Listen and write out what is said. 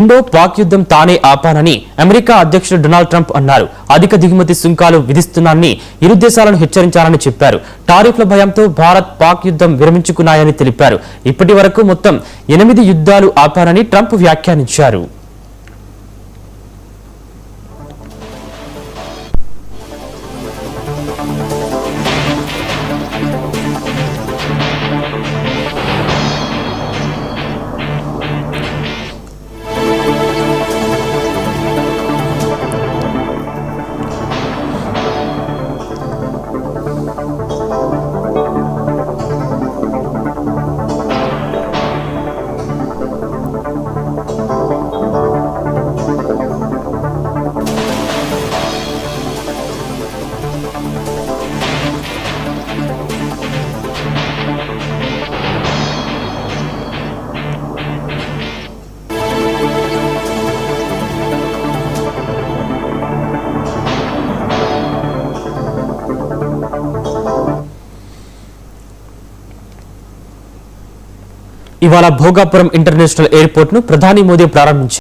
Indo Pak యుద్ధం తానే ఆపానని America అధ్యక్షుడు డొనాల్డ్ ట్రంప్ అన్నారు. అధిక దిగుమతి సుంకాలు విధిస్తున్నానని ఇరు దేశాలను హెచ్చరించాలని చెప్పారు. టారిఫ్ల భయంతో భారత్ పాక్ యుద్ధం విరమించుకున్నాయని తెలిపారు. ఇప్పటి వరకు మొత్తం 8 యుద్ధాలు ఆపారని ట్రంప్ వ్యాఖ్యానించారు. ఇవాళ భోగాపురం ఇంటర్నేషనల్ ఎయిర్పోర్ట్ ను ప్రధాని మోదీ ప్రారంభించారు.